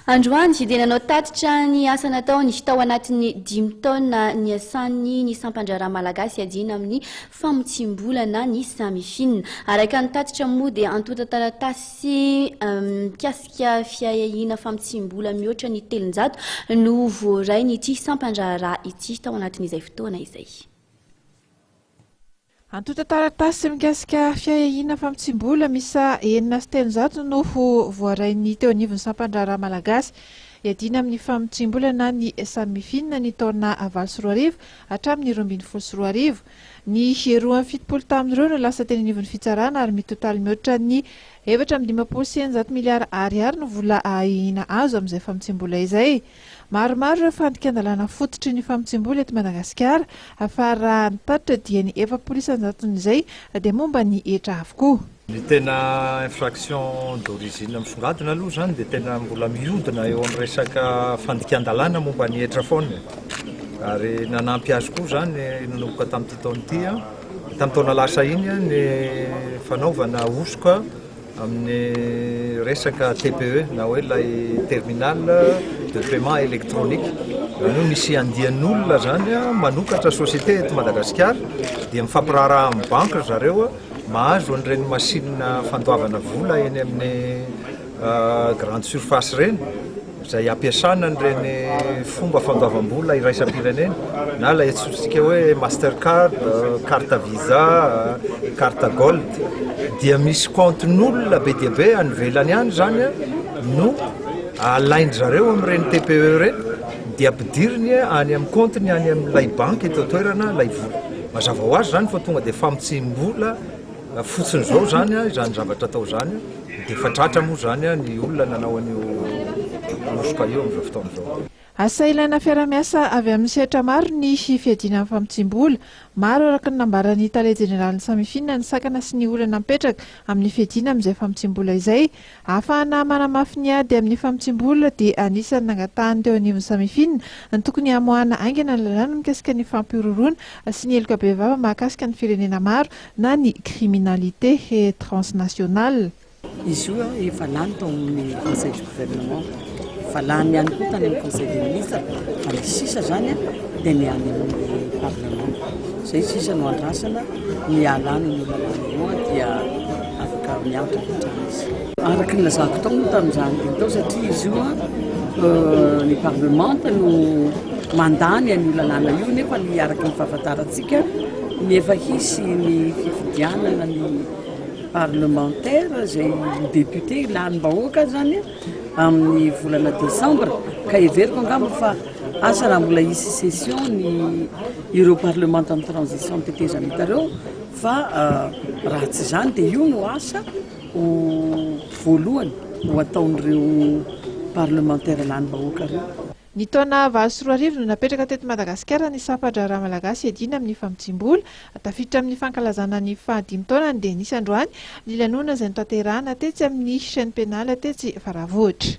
Androany dia nanao tatitra ny asa nataony tao anatin'ny 5 taona ny asan'ny ny sampandrara malagasy adina amin'ny famotsimbolana ny samifina. Araka ny tatitra moa dia antota taratasy mikasika fiahihina famotsimbola mihoatra ny 300 no voarainy ity sampandrara ity tao anatin'izay fotoana izay. Antota taratasy mikasika fiahihina famotsimbola misa 900 no voarainy teo anivon'ny sampandrara malagasy iadina amin'ny famotsimbolana ny samifina ny taona 24 hatramin'ny 24. Ny 270 tamin'ireo no lasa teny anivon'ny fitsarana ary mitotaly mihoatra ny 4,5 miliara ariary no vola ahihina azo amin'izay famotsimbola izay. Maromaro ireo fandikan-dalàna fototry ny famotsimbola eto Madagasikara afara nitatitra dia ny 400,000 dia momba ny etra avokoa. Ny tena infraction d'origine misongadina aloha zany dia tena mbola mihodina eo amin'ny resaka fandikan-dalàna momba ny etra foana. Ary nanampy azy koa zany nanomboka tamin'ity taona ity tamin'ny taona lasa iny ny fanaovana osoka amin'ny resaka TPE na hoe ilay terminal de paiement électronique. No misy andian'olona zany manokatra société eto Madagasikara dia mifampiraharaha amin'ny banque zareo mahazo an'ireny machine fandoavana vola eny amin'ny grande surface reny izay ampiasana an'ireny fomba fandoavam-bola iraisam-pirenena na ilay antsointsika hoe Mastercard, carte Visa, carte Gold dia misy compte-n'olona be dia be anivelany any zany no alainy zareo amin'ireny TPE reny dia ampidiriny any amin'ny compte-ny any amin'ilay banque eto toerana ilay vola. Mazava ho azy zany fa tonga dia famotsim-bola fotsiny zao zany izany zavatra atao zany dia fatratra moa zany ny olona nanao an'io osoka io amin'izao fotoana izao. Asa ilaina fiara-miasa avy amin'ny sehatra maro ny fiadiana amin'ny famotsimbola. Maro araka ny nambaran'ny tale jeneraly samifina ny sakana sy ny olana mipetraka amin'ny fiadiana amin'izay famotsimbola izay. Ahafahana manamafy ny ady amin'ny famotsimbola dia anisan'ny nangatahany teo anivon'ny samifina ny tokony hamoahana aingana ny lalàna mikasika ny fampiroroana sy ny heloka bevava mahakasika ny firenena maro na ny criminalité transnationale. Izy io efa lany tao amin'ny conseil du gouvernement. Fa lany ihany koa tany amin'ny conseil des ministres fa ny sisa zany dia ny any amin'ny parlement. Izay sisa no andrasana ny alany ny olana moa dia afaka mianatra izy. Araka ny lazako tao moa tamin'izany dia tao satria izy io ny parlement no mandany ny lalàna io nefa ny araka ny fahafantarantsika ny efa hisy ny fifidianana ny parlementaire izay député lanim-bahoaka zany amin'ny volana décembre ka everiko angamba fa asa raha mbola hisy session ny ireo parlement amin'ny transition tetezana hitareo fa raha tsy zany dia io no asa voalohany ho ataon'ireo parlementaire lanim-bahoaka ireo. Ny taona 24 no napetraka teto Madagasikara ny sampandrara malagasy iadina amin'ny famotsimbola tafiditra amin'ny fankalazana ny 15 taonany dia nisy androany ny lanona izay notanterahana tetsy amin'ny chaîne pénale tetsy Faravohitra.